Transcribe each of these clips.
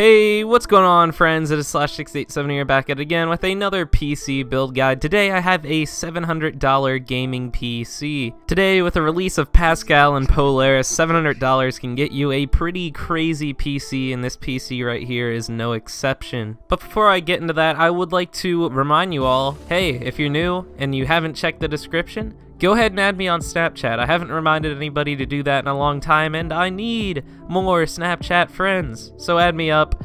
Hey, what's going on, friends? It is Slash687 here, back at it again with another PC build guide. Today I have a $700 gaming PC. Today, with the release of Pascal and Polaris, $700 can get you a pretty crazy PC, and this PC right here is no exception. But before I get into that, I would like to remind you all, hey, if you're new and you haven't checked the description, go ahead and add me on Snapchat. I haven't reminded anybody to do that in a long time, and I need more Snapchat friends. So add me up,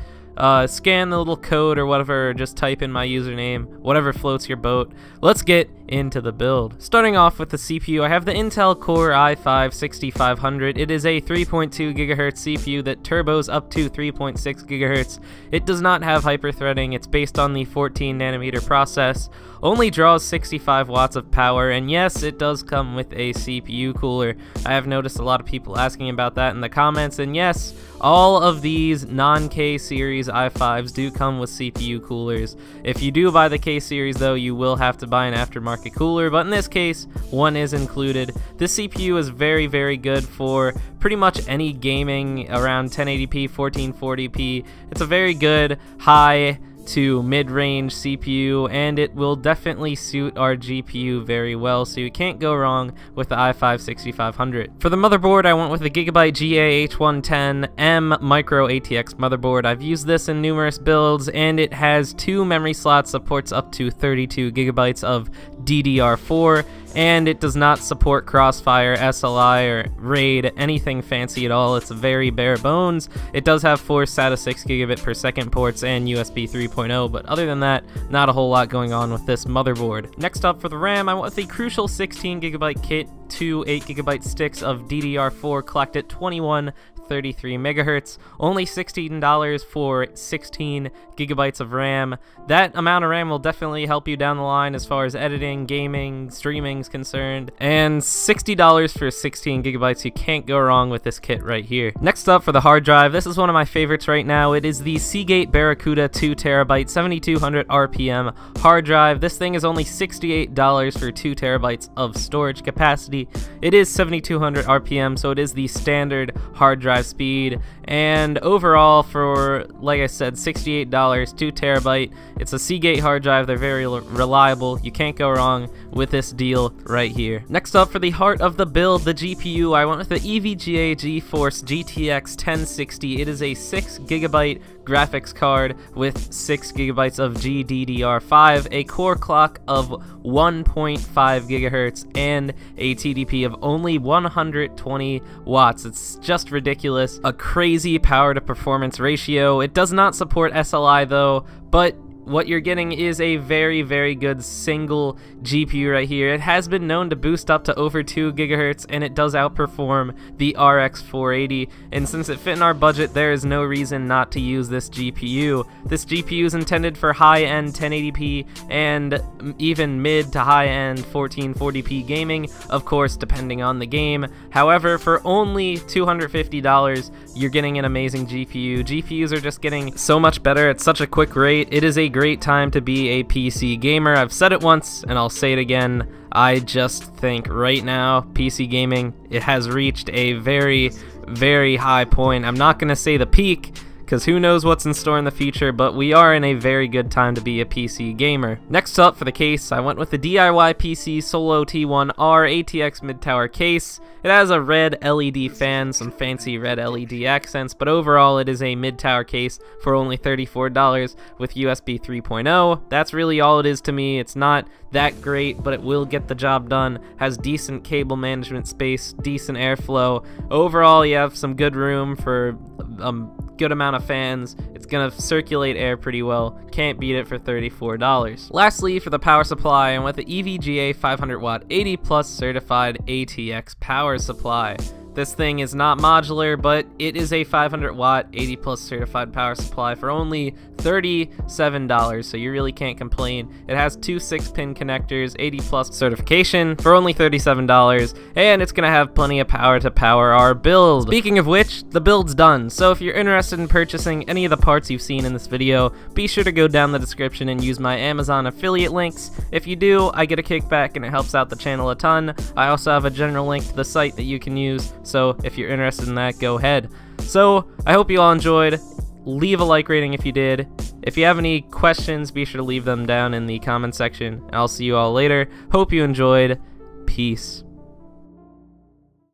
scan the little code or whatever, or just type in my username, whatever floats your boat. Let's get into the build. Starting off with the CPU, I have the Intel Core i5-6500. It is a 3.2 GHz CPU that turbos up to 3.6 GHz. It does not have hyperthreading. It's based on the 14 nanometer process. Only draws 65 watts of power, and yes, it does come with a CPU cooler. I have noticed a lot of people asking about that in the comments, and yes, all of these non-K series i5s do come with CPU coolers. If you do buy the K series though, you will have to buy an aftermarket cooler, but in this case, one is included. This CPU is very, very good for pretty much any gaming around 1080p, 1440p. It's a very good high to mid-range CPU, and it will definitely suit our GPU very well, so you can't go wrong with the i5-6500. For the motherboard, I went with the Gigabyte GA H110M micro ATX motherboard. I've used this in numerous builds, and it has 2 memory slots, supports up to 32 gigabytes of DDR4, and it does not support Crossfire, SLI, or RAID, anything fancy at all. It's very bare bones. It does have 4 SATA 6 gigabit per second ports and USB 3.0, but other than that, not a whole lot going on with this motherboard. Next up, for the RAM, I went with the crucial 16 gigabyte kit, 2 8 gigabyte sticks of DDR4 clocked at 2133 megahertz, only $16 for 16 gigabytes of RAM. That amount of RAM will definitely help you down the line as far as editing, gaming, streaming is concerned, and $60 for 16 gigabytes. You can't go wrong with this kit right here. Next up, for the hard drive, this is one of my favorites right now. It is the Seagate Barracuda 2TB 7200 RPM hard drive. This thing is only $68 for 2 terabytes of storage capacity. It is 7200 RPM, so it is the standard hard drive speed, and overall, for, like I said, $68, 2 terabyte. It's a Seagate hard drive. They're very reliable. You can't go wrong with this deal right here. Next up, for the heart of the build, the GPU, I went with the EVGA Geforce GTX 1060. It is a 6 gigabyte graphics card with 6 gigabytes of GDDR5, a core clock of 1.5 gigahertz, and a TDP of only 120 watts. It's just ridiculous. A crazy power to performance ratio. It does not support SLI though, but what you're getting is a very, very good single GPU right here. It has been known to boost up to over 2 gigahertz, and it does outperform the RX 480, and since it fit in our budget, there is no reason not to use this GPU. This GPU is intended for high-end 1080p and even mid to high-end 1440p gaming, of course depending on the game. However, for only $250, you're getting an amazing GPU. GPUs are just getting so much better at such a quick rate. It is a great time to be a PC gamer. I've said it once and I'll say it again. I just think right now PC gaming, it has reached a very, very high point. I'm not going to say the peak, because who knows what's in store in the future, but we are in a very good time to be a PC gamer. Next up, for the case, I went with the DIYPC Solo T1R ATX Midtower case. It has a red LED fan, some fancy red LED accents, but overall it is a Midtower case for only $34 with USB 3.0. That's really all it is to me. It's not that great, but it will get the job done. Has decent cable management space, decent airflow. Overall, you have some good room for good amount of fans. It's gonna circulate air pretty well. Can't beat it for $34. Lastly, for the power supply, I went with the EVGA 500 watt 80 plus certified ATX power supply. This thing is not modular, but it is a 500 watt 80 plus certified power supply for only $37, so you really can't complain. It has 2 6-pin connectors, 80 plus certification for only $37, and it's gonna have plenty of power to power our build. Speaking of which, the build's done, so if you're interested in purchasing any of the parts you've seen in this video, be sure to go down the description and use my Amazon affiliate links. If you do, I get a kickback and it helps out the channel a ton. I also have a general link to the site that you can use, so if you're interested in that, go ahead. So I hope you all enjoyed. leave a like rating if you did. If you have any questions, be sure to leave them down in the comment section. I'll see you all later. Hope you enjoyed. Peace.